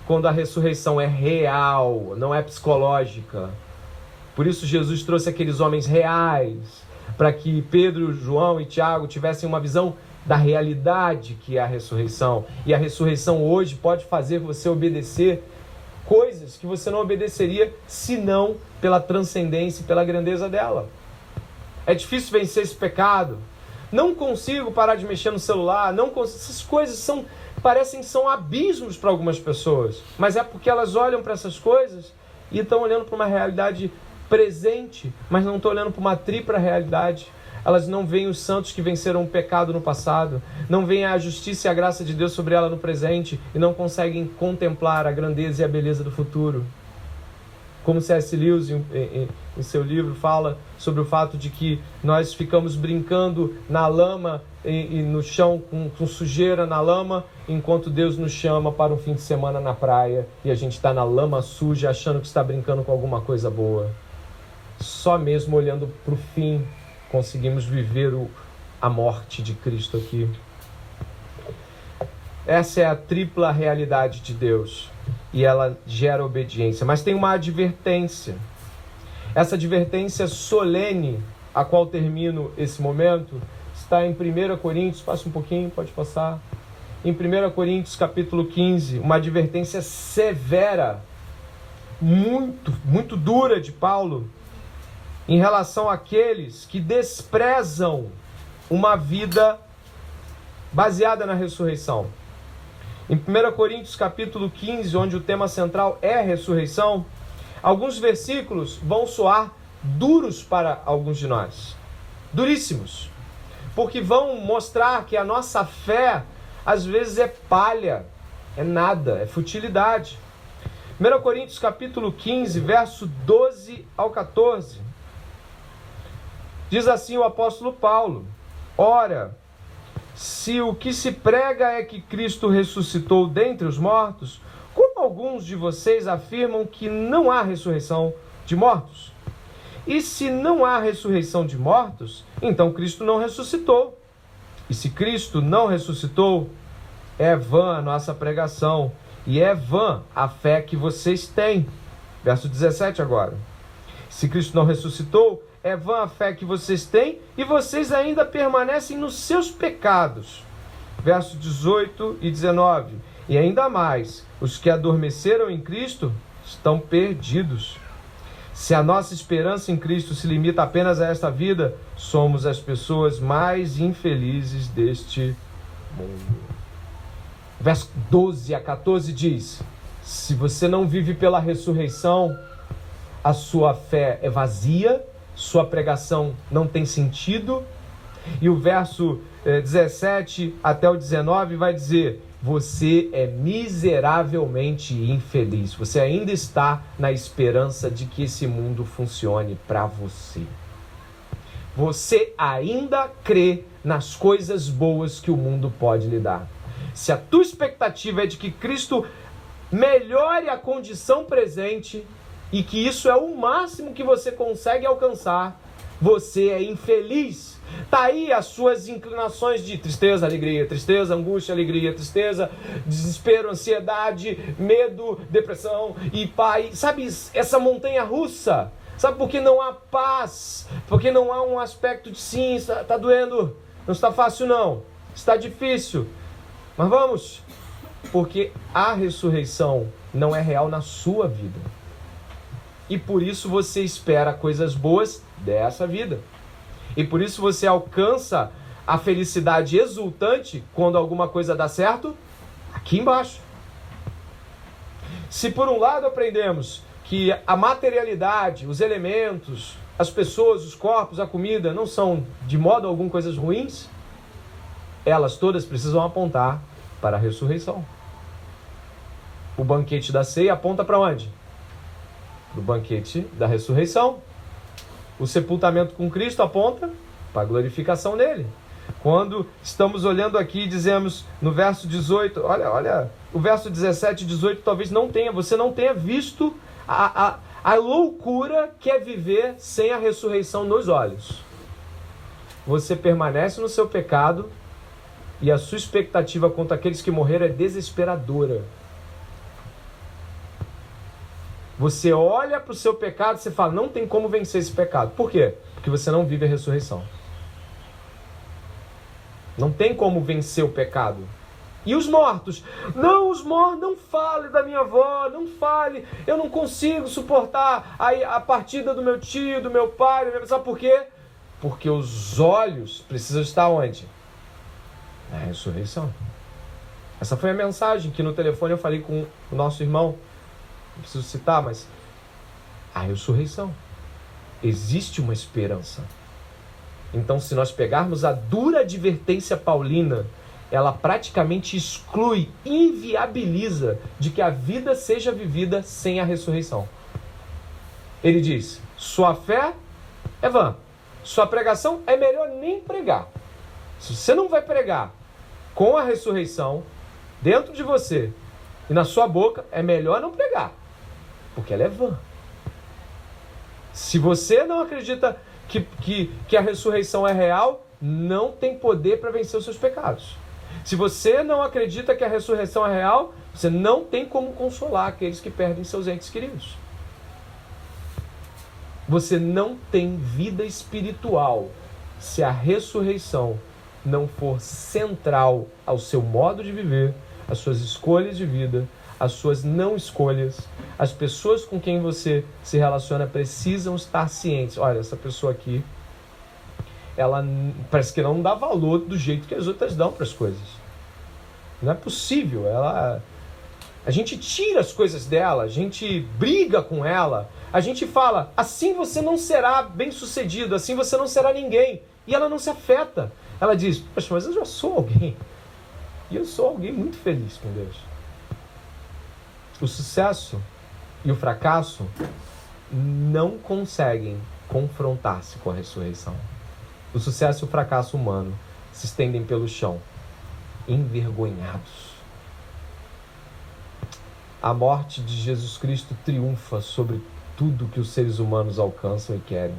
quando a ressurreição é real, não é psicológica. Por isso Jesus trouxe aqueles homens reais, para que Pedro, João e Tiago tivessem uma visão da realidade que é a ressurreição. E a ressurreição hoje pode fazer você obedecer coisas que você não obedeceria senão pela transcendência e pela grandeza dela. É difícil vencer esse pecado. Não consigo parar de mexer no celular. Essas coisas parecem que são abismos para algumas pessoas. Mas é porque elas olham para essas coisas e estão olhando para uma realidade presente, mas não estão olhando para uma tripla realidade. Elas não veem os santos que venceram o pecado no passado, não veem a justiça e a graça de Deus sobre ela no presente e não conseguem contemplar a grandeza e a beleza do futuro. Como C.S. Lewis, em seu livro, fala sobre o fato de que nós ficamos brincando na lama e no chão, com sujeira na lama, enquanto Deus nos chama para um fim de semana na praia e a gente está na lama suja achando que está brincando com alguma coisa boa. Só mesmo olhando para o fim conseguimos viver a morte de Cristo aqui. Essa é a tripla realidade de Deus e ela gera obediência. Mas tem uma advertência. Essa advertência solene, a qual termino esse momento, está em 1 Coríntios, passa um pouquinho, pode passar. Em 1 Coríntios capítulo 15, uma advertência severa, muito dura de Paulo, em relação àqueles que desprezam uma vida baseada na ressurreição. Em 1 Coríntios capítulo 15, onde o tema central é a ressurreição, alguns versículos vão soar duros para alguns de nós. Duríssimos. Porque vão mostrar que a nossa fé, às vezes, é palha, é nada, é futilidade. 1 Coríntios capítulo 15, verso 12 ao 14. Diz assim o apóstolo Paulo: ora, se o que se prega é que Cristo ressuscitou dentre os mortos, como alguns de vocês afirmam que não há ressurreição de mortos? E se não há ressurreição de mortos, então Cristo não ressuscitou. E se Cristo não ressuscitou, é vã a nossa pregação, e é vã a fé que vocês têm. Verso 17 agora. Se Cristo não ressuscitou, é vã a fé que vocês têm, e vocês ainda permanecem nos seus pecados. Verso 18 e 19. E ainda mais, os que adormeceram em Cristo estão perdidos. Se a nossa esperança em Cristo se limita apenas a esta vida, somos as pessoas mais infelizes deste mundo. Verso 12 a 14 diz: se você não vive pela ressurreição, a sua fé é vazia, sua pregação não tem sentido. E o verso 17 até o 19 vai dizer: você é miseravelmente infeliz. Você ainda está na esperança de que esse mundo funcione para você. Você ainda crê nas coisas boas que o mundo pode lhe dar. Se a tua expectativa é de que Cristo melhore a condição presente e que isso é o máximo que você consegue alcançar, você é infeliz. Está aí as suas inclinações de tristeza, alegria, tristeza, angústia, alegria, tristeza, desespero, ansiedade, medo, depressão e paz. Sabe essa montanha russa? Sabe por que não há paz? Porque não há um aspecto de sim, está doendo, não está fácil não, está difícil. Mas vamos, porque a ressurreição não é real na sua vida. E por isso você espera coisas boas dessa vida. E por isso você alcança a felicidade exultante quando alguma coisa dá certo aqui embaixo. Se por um lado aprendemos que a materialidade, os elementos, as pessoas, os corpos, a comida não são de modo algum coisas ruins, elas todas precisam apontar para a ressurreição. O banquete da ceia aponta para onde? Para o banquete da ressurreição. O sepultamento com Cristo aponta para a glorificação dele. Quando estamos olhando aqui e dizemos no verso 18, olha, o verso 17 e 18 talvez você não tenha visto a loucura que é viver sem a ressurreição nos olhos. Você permanece no seu pecado e a sua expectativa quanto àqueles que morreram é desesperadora. Você olha para o seu pecado e você fala, não tem como vencer esse pecado. Por quê? Porque você não vive a ressurreição. Não tem como vencer o pecado. E os mortos? Não, os mortos, não fale da minha avó, não fale. Eu não consigo suportar a partida do meu tio, do meu pai. Sabe por quê? Porque os olhos precisam estar onde? Na ressurreição. Essa foi a mensagem que no telefone eu falei com o nosso irmão. Não preciso citar, mas a ressurreição. Existe uma esperança. Então, se nós pegarmos a dura advertência paulina, ela praticamente exclui, inviabiliza de que a vida seja vivida sem a ressurreição. Ele diz, sua fé é vã, sua pregação é melhor nem pregar. Se você não vai pregar com a ressurreição dentro de você e na sua boca, é melhor não pregar, porque ela é vã. Se você não acredita que a ressurreição é real, não tem poder para vencer os seus pecados. Se você não acredita que a ressurreição é real, você não tem como consolar aqueles que perdem seus entes queridos. Você não tem vida espiritual se a ressurreição não for central ao seu modo de viver, às suas escolhas de vida, às suas não escolhas. As pessoas com quem você se relaciona precisam estar cientes. Olha, essa pessoa aqui, ela parece que não dá valor do jeito que as outras dão para as coisas. Não é possível. A gente tira as coisas dela, a gente briga com ela, a gente fala, assim você não será bem-sucedido, assim você não será ninguém. E ela não se afeta. Ela diz, poxa, mas eu já sou alguém. E eu sou alguém muito feliz com Deus. O sucesso e o fracasso não conseguem confrontar-se com a ressurreição. O sucesso e o fracasso humano se estendem pelo chão, envergonhados. A morte de Jesus Cristo triunfa sobre tudo que os seres humanos alcançam e querem.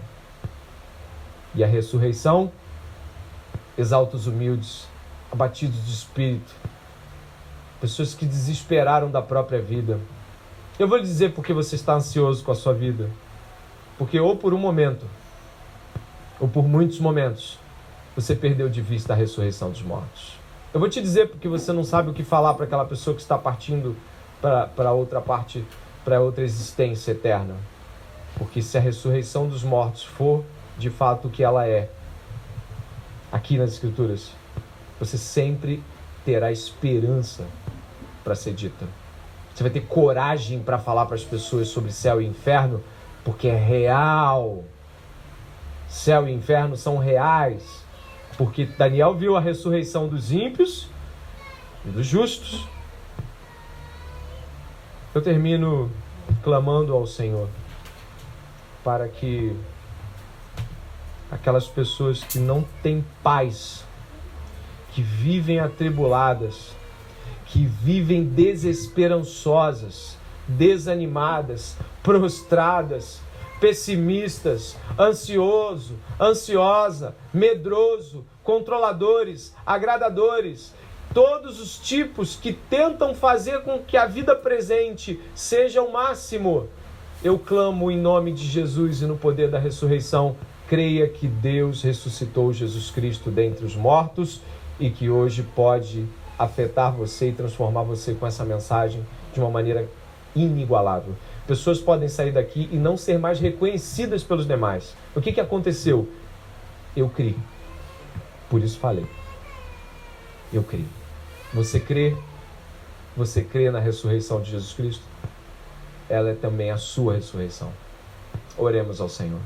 E a ressurreição exalta os humildes, abatidos de espírito, pessoas que desesperaram da própria vida. Eu vou lhe dizer por que você está ansioso com a sua vida. Porque ou por um momento, ou por muitos momentos, você perdeu de vista a ressurreição dos mortos. Eu vou te dizer porque você não sabe o que falar para aquela pessoa que está partindo para outra parte, para outra existência eterna. Porque se a ressurreição dos mortos for de fato o que ela é, aqui nas Escrituras, você sempre terá esperança para ser dita. Você vai ter coragem para falar para as pessoas sobre céu e inferno, porque é real. Céu e inferno são reais. Porque Daniel viu a ressurreição dos ímpios e dos justos. Eu termino clamando ao Senhor para que aquelas pessoas que não têm paz, que vivem atribuladas, que vivem desesperançosas, desanimadas, prostradas, pessimistas, ansiosa, medroso, controladores, agradadores, todos os tipos que tentam fazer com que a vida presente seja o máximo. Eu clamo em nome de Jesus e no poder da ressurreição, creia que Deus ressuscitou Jesus Cristo dentre os mortos e que hoje pode afetar você e transformar você com essa mensagem de uma maneira inigualável. Pessoas podem sair daqui e não ser mais reconhecidas pelos demais. O que aconteceu? Eu criei. Por isso falei. Eu criei. Você crê? Você crê na ressurreição de Jesus Cristo? Ela é também a sua ressurreição. Oremos ao Senhor.